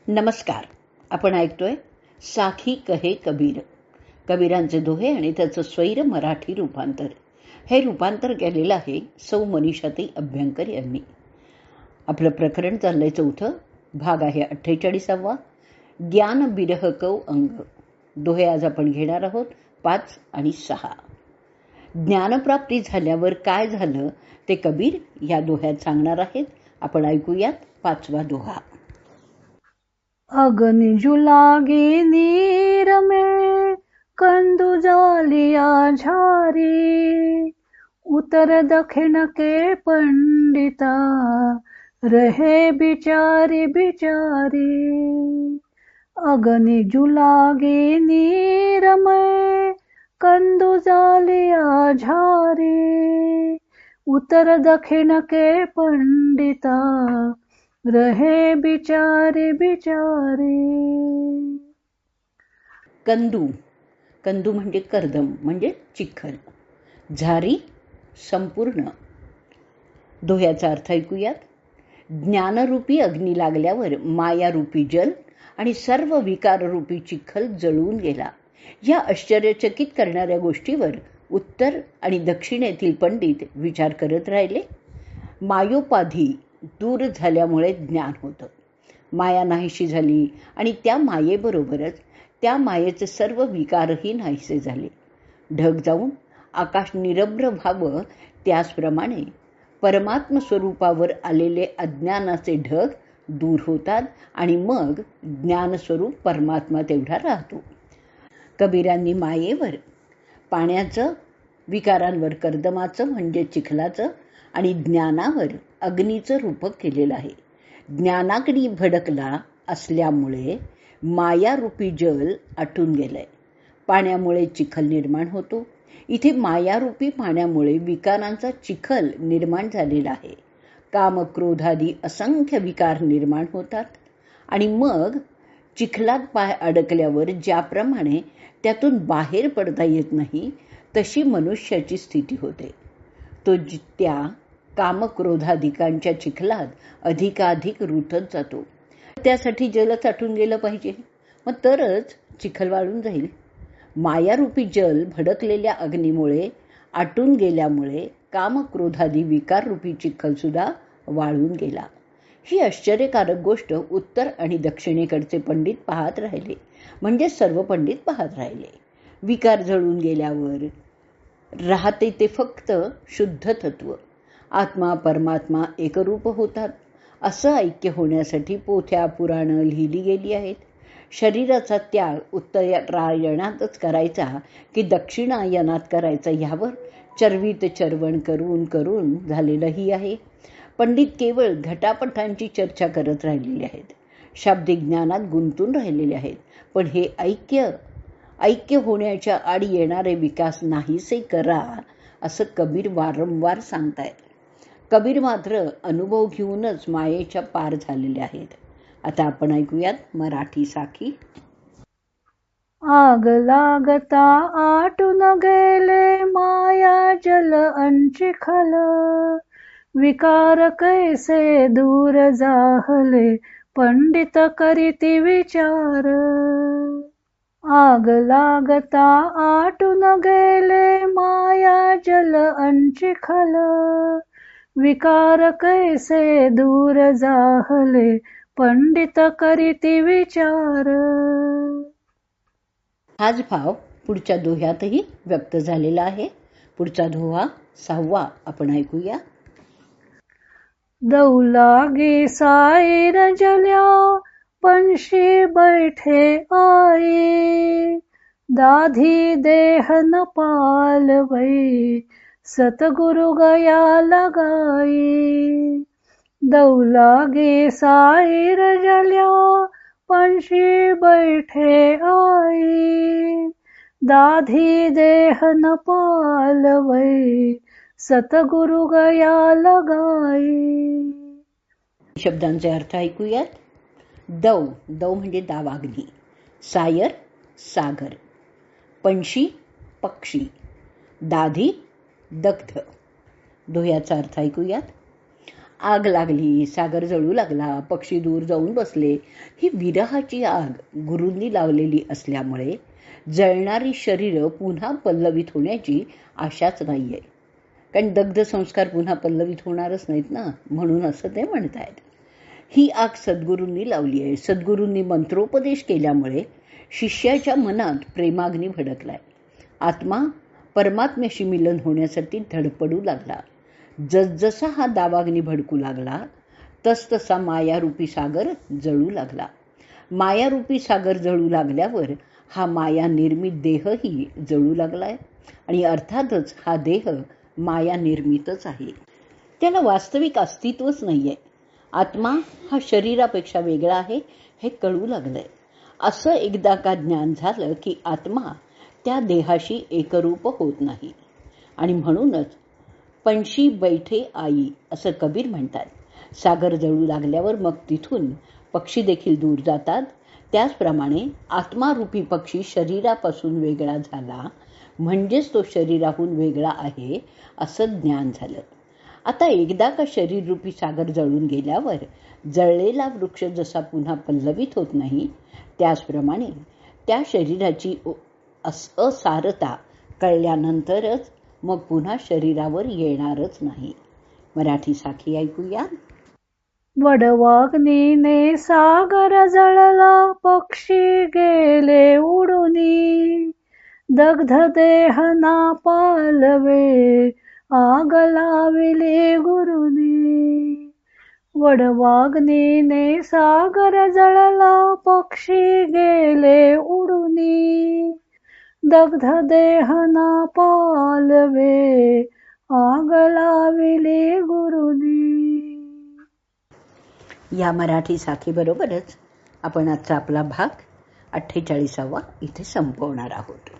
नमस्कार. आपण ऐकतोय साखी कहे कबीर, कबीरांचे दोहे आणि त्याचं स्वैर मराठी रूपांतर. हे रूपांतर केलेलं आहे सौ मनीषाताई अभ्यंकर यांनी. आपलं प्रकरण चाललंय 4. भाग आहे 48वा. ज्ञान बिरह कौ अंग. दोहे आज आपण घेणार आहोत 5 आणि 6. ज्ञानप्राप्ती झाल्यावर काय झालं ते कबीर या दोह्यात सांगणार आहेत. आपण ऐकूयात 5वा दोहा. अग्निजु लागी नीर में कंदु जालिया झारी, उत्तर दक्षिण के पंडिता रहे बिचारी बिचारी. अग्निजु लागी नीर में कंदु जालिया झारी, उत्तर दक्षिण के पंडिता रहे बिचारे बिचारे. कंदू. कंदू म्हणजे कर्दम, म्हणजे चिखल. झारी संपूर्ण. दोह्याचा अर्थ ऐकूयात. ज्ञानरूपी अग्नी लागल्यावर मायारूपी जल आणि सर्व विकाररूपी चिखल जळून गेला. या आश्चर्यचकित करणाऱ्या गोष्टीवर उत्तर आणि दक्षिणेतील पंडित विचार करत राहिले. मायोपाधी दूर झाल्यामुळे ज्ञान होतं. माया नाहीशी झाली आणि त्या मायेबरोबरच त्या मायेचे सर्व विकारही नाहीसे झाले. ढग जाऊन आकाश निरभ्र व्हावं त्याचप्रमाणे परमात्म स्वरूपावर आलेले अज्ञानाचे ढग दूर होतात आणि मग ज्ञानस्वरूप परमात्मा तेवढा राहतो. कबीरांनी मायेवर, पाण्याचं, विकारांवर कर्दमाचं म्हणजे चिखलाचं आणि ज्ञानावर अग्नीचं रूपक केलेलं आहे. ज्ञानाग्नी भडकला असल्यामुळे मायारूपी जल आटून गेलंय. पाण्यामुळे चिखल निर्माण होतो. इथे मायारूपी पाण्यामुळे विकारांचा चिखल निर्माण झालेला आहे. काम, क्रोधादी असंख्य विकार निर्माण होतात आणि मग चिखलात पाय अडकल्यावर ज्याप्रमाणे त्यातून बाहेर पडता येत नाही तशी मनुष्याची स्थिती होते. तो त्या कामक्रोधाधिकांच्या चिखलात अधिकाधिक रुतत जातो. त्यासाठी जल चाटून गेलं पाहिजे, मग तरच चिखल वाळून जाईल. मायारूपी जल भडकलेल्या अग्नीमुळे आटून गेल्यामुळे कामक्रोधादी विकाररूपी चिखलसुद्धा वाळून गेला. ही आश्चर्यकारक गोष्ट उत्तर आणि दक्षिणेकडचे पंडित पाहत राहिले, म्हणजे सर्व पंडित पाहत राहिले. विकार जळून गेल्यावर राहते ते फक्त शुद्ध तत्व. आत्मा परमात्मा एकरूप होतात. असं ऐक्य होण्यासाठी पोथ्या पुराणं लिहिली गेली आहेत. शरीराचा त्याग उत्तरायणातच करायचा की दक्षिणायनात करायचा यावर चर्वित चर्वण करून करून झालेलंही आहे. पंडित केवळ घटापटांची चर्चा करत राहिलेले आहेत, शाब्दिक ज्ञानात गुंतून राहिलेले आहेत. पण हे ऐक्य होण्याच्या आडी येणारे विकास नाहीसे करा असं कबीर वारंवार सांगतायत. कबीर मात्र अनुभव घेऊनच मायेच्या पार झालेले आहेत. आता आपण ऐकूयात मराठी साखी. आग लागता आटून गेले माया जल अंचिखल, विकार कैसे दूर जाहले पंडित करीती विचार. आग लागता आटून गेले माया जल अंचिखल, विकार कैसे दूर जाहले पंडित करीती विचार. हाच भाव पुढच्या दोह्यातही व्यक्त झालेला आहे. पुढचा दोहा 6वा आपण ऐकूया. दौ लागी साईर जल्या पंशी बैठे आई, दाधी देह न पालवई सतगुरु गया लगाई. दौ लागी साईर जल्या पंशी बैठे आई, दाधी देह न पालवई सतगुरु गया लगाई. शब्दांचे अर्थ ऐकूयात. दौ. दौ म्हणजे दावाग्नी. सायर सागर. पंशी पक्षी. दाधी दग्ध. दोह्याचा अर्थ ऐकूयात. आग लागली, सागर जळू लागला, पक्षी दूर जाऊन बसले. ही विरहाची आग गुरूंनी लावलेली असल्यामुळे जळणारी शरीरं पुन्हा पल्लवित होण्याची आशाच नाहीये. कारण दग्ध संस्कार पुन्हा पल्लवित होणारच नाहीत ना, म्हणून असं ते म्हणतायत. ही आग सद्गुरूंनी लावली आहे. सद्गुरूंनी मंत्रोपदेश केल्यामुळे शिष्याच्या मनात प्रेमाग्नी भडकलाय. आत्मा परमात्म्याशी मिलन होण्यासाठी धडपडू लागला. जसजसा हा दावाग्नी भडकू लागला तसतसा मायारूपी सागर जळू लागला. मायारूपी सागर जळू लागल्यावर हा माया निर्मित देहही जळू लागलाय आणि अर्थातच हा देह माया निर्मितच आहे. त्याला वास्तविक अस्तित्वच नाहीये. आत्मा हा शरीरापेक्षा वेगळा आहे हे कळू लागलंय. असं एकदा का ज्ञान झालं की आत्मा त्या देहाशी एकरूप होत नाही आणि म्हणूनच पंशी बैठे आई असं कबीर म्हणतात. सागर जळू लागल्यावर मग तिथून पक्षी देखील दूर जातात. त्याचप्रमाणे आत्मारूपी पक्षी शरीरापासून वेगळा झाला म्हणजेच तो शरीराहून वेगळा आहे असं ज्ञान झालं. आता एकदा का शरीररूपी सागर जळून गेल्यावर जळलेला वृक्ष जसा पुन्हा पल्लवित होत नाही त्याचप्रमाणे त्या शरीराची असारता कळल्यानंतरच मग पुन्हा शरीरावर येणारच नाही. मराठी साखी ऐकूया. वडवाग्नीने सागर जळला, पक्षी गेले उडुनी, दग्ध देह ना पालवे, आग लाविली गुरुनी. वडवाग्नीने सागर जळला, पक्षी गेले उडुनी, दग्ध देह ना पालवे, आग लाविली गुरुनी. या मराठी साखीबरोबरच आपण आजचा आपला भाग 48वा इथे संपवणार आहोत.